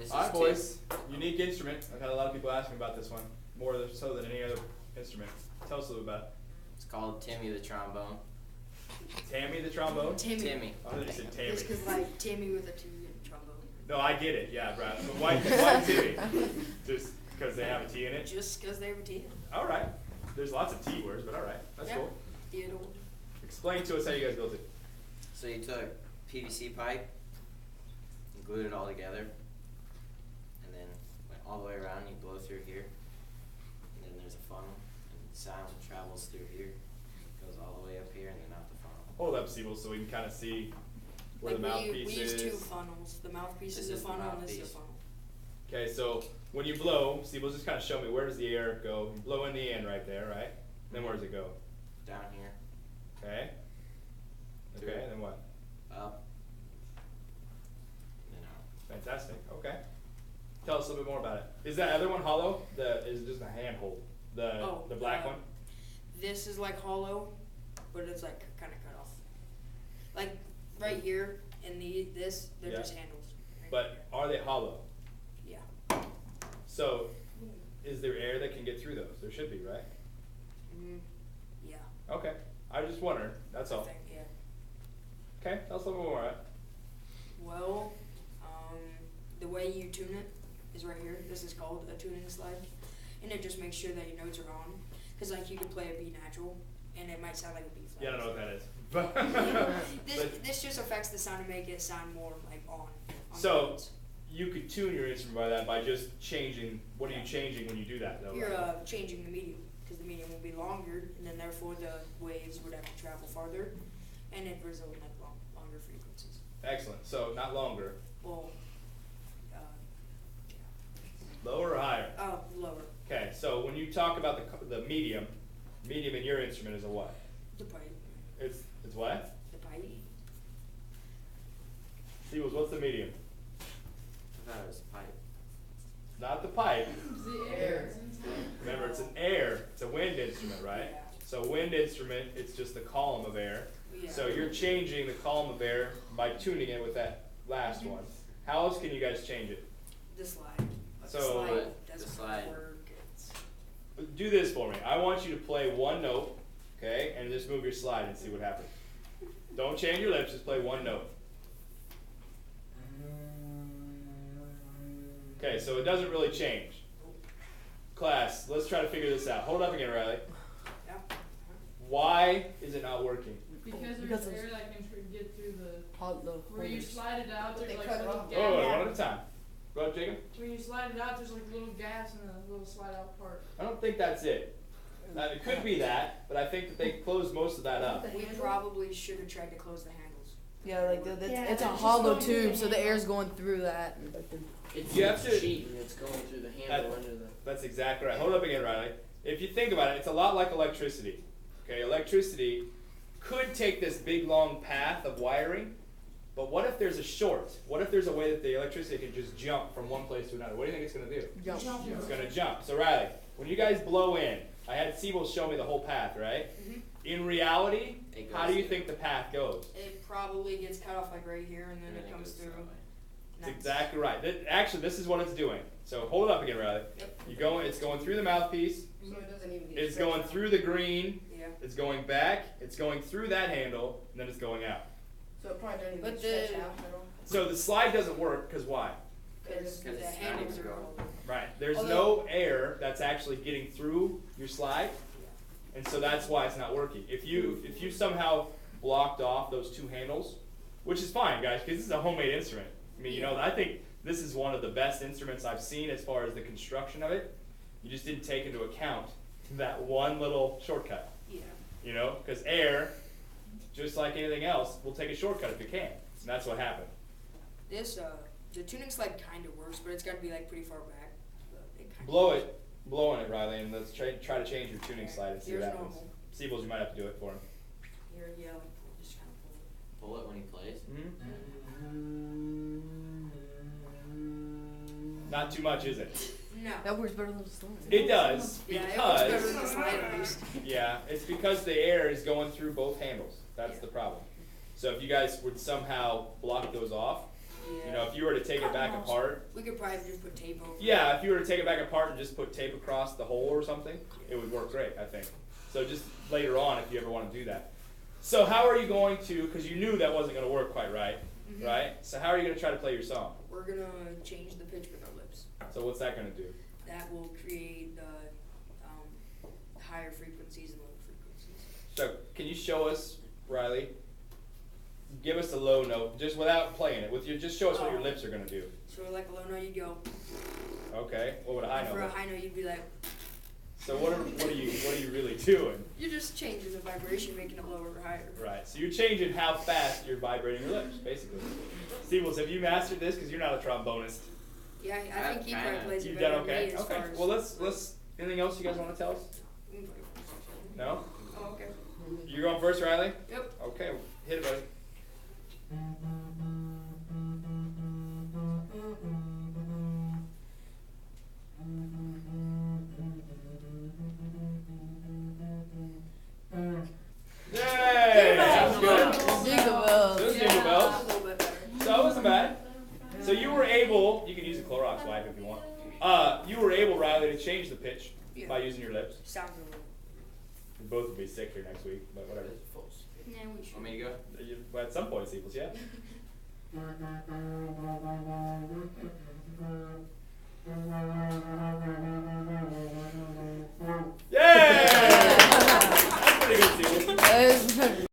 This All is right, boys. Unique instrument. I've had a lot of people asking about this one, more so than any other instrument. Tell us a little about it. It's called Timmy the trombone. Tammy the trombone? Timmy. I thought you said Tammy. It's because like Tammy with a T in trombone. No, I get it. Yeah, Brad. But why Timmy? Just because they have a T in it? Just because they have a T in it. All right. There's lots of T words, but all right. That's Yeah. cool. Theodore. Explain to us how you guys built it. So you took PVC pipe, and glued it all together, and then went all the way around. You blow through here, and then there's a funnel, and sound travels through here, goes all the way up here, and then out the funnel. Hold up, Siebel, so we can kind of see where Like the mouthpiece we use is. two funnels. The mouthpiece This is is the the funnel and this is mouthpiece. the funnel. Okay, so when you blow, Siebel, just kind of show me where does the air go? You blow in the end right there, right? Then where does it go? Down here, Okay. Through. Okay, then what? up, and then out. Fantastic. Okay. Tell us a little bit more about it. Is that other one hollow? Is it just a handhold? The black one? This is like hollow, but it's like kind of cut off. Like right here and they're Yeah. just handles. Right But there. are they hollow? Yeah. So, is there air that can get through those? There should be, right? Yeah. Okay. I was just wondering. That's I all. think, yeah. Okay. Tell us a little bit more. Right? Well, the way you tune it is right here. This is called a tuning slide, and it just makes sure that your notes are on. Cause like you could play a B natural, and it might sound like a B flat. Yeah, I don't know what that is. This just affects the sound to make it sound more like on So, the notes. you could tune your instrument by that by just changing. What are you changing when you do that, though? You're right? changing the medium, because the medium will be longer, and then therefore the waves would have to travel farther, and it result in longer frequencies. Excellent. So, not longer. Well, Lower or higher? lower. Okay. So, when you talk about the medium in your instrument is a what? The pipe. It's what? The pipe. Siebels, what's the medium? I thought it was pipe. It's not the pipe. The air. Remember, it's an air. It's a wind instrument, right? Yeah. So wind instrument, it's just the column of air. Yeah. So you're changing the column of air by tuning it with that last one. How else can you guys change it? The slide. So- the slide The doesn't slide. work. It's Do this for me. I want you to play one note, okay, and just move your slide and see what happens. Don't change your lips, just play one note. Okay, so it doesn't really change. Class, let's try to figure this out. Hold up again, Riley. yeah. Why is it not working? Because Because there's it's- air that can get through the, Hot the where you slide it out, But there's they like cut a it little off. gap. Oh, one at a time. Go ahead, Jacob. When you slide it out, there's like a little gas and a little slide out part. I don't think that's it. It could be that, but I think that they closed most of that up. We probably should have tried to close the handles. Yeah, like it's Yeah, a it's just hollow going through tube, the so the air's handle. going through that. It's You have to- cheating. It's going through the handle under the. That's exactly right. Hold up again, Riley. If you think about it, it's a lot like electricity. Okay, electricity could take this big long path of wiring, but what if there's a short? What if there's a way that the electricity can just jump from one place to another? What do you think it's going to do? Jump. It's going to jump. So Riley, when you guys blow in, I had Siebel show me the whole path, right? Mhm. In reality, It how goes do you through. think the path goes? It probably gets cut off like right here, and then And it comes goes through. that way. That's Nice. exactly right. Actually, this is what it's doing. So hold it up again, Riley. Yep. It's going through the mouthpiece. So it doesn't even get It's stretched going out. through the green. Yeah. It's going back. It's going through that handle, and then it's going out. So it probably doesn't even But stretch the- out at all. So the slide doesn't work because why? Because the it's not handles even are going. all. Right. There's Although- no air that's actually getting through your slide, and so that's why it's not working. If you somehow blocked off those two handles, which is fine, guys, because this is a homemade instrument. I mean, I think this is one of the best instruments I've seen as far as the construction of it. You just didn't take into account that one little shortcut. Yeah. Because air, just like anything else, will take a shortcut if it can. And that's what happened. This the tuning slide kind of works, but it's got to be like pretty far back. But it kinda Blow works. blow on it, Riley, and let's try to change your tuning slide and see what Here's happens. normal. Siebels, you might have to do it for him. Here, yeah, like just kind of pull it. Pull it when he plays. Not too much, is it? No. That works better than the slide. It does Yeah, it works better because than the slide at least. yeah, it's because the air is going through both handles. That's Yeah. the problem. So if you guys would somehow block those off, Yeah. You know, if you were to take it back apart, We could probably just put tape over. yeah, if you were to take it back apart and just put tape across the hole or something, it would work great, I think. So just later on, if you ever want to do that. So how are you going to, because you knew that wasn't going to work quite right, Mhm. right? So how are you going to try to play your song? We're gonna change the pitch with our lips. So what's that going to do? That will create the higher frequencies and lower frequencies. So can you show us, Riley? Give us a low note, just without playing it. With your, just show us what your lips are going to do. So like a low note, you'd go. Okay. What would a high and note? for a look? high note, you'd be like. So what are you really doing? You're just changing the vibration, making it lower or higher. Right. So you're changing how fast you're vibrating your lips, basically. Steebles, have you mastered this? Because you're not a trombonist. Yeah, I think he Kinda. probably plays it You've better done than okay. me as Okay. far as. Well, let's. Anything else you guys want to tell us? No. Oh, okay. You're going first, Riley. Yep. Okay. Hit it, buddy. Yay! That's good. Jingle bells. Those jingle bells. A little bit better. So it wasn't bad. So you were able, you can use a Clorox wipe if you want. You were able, Riley, to change the pitch Yeah. by using your lips. Sounds a little. We both will be sick here next week, but whatever. Yeah, we should. Want me to go? Well, at some point, Steeples, yeah.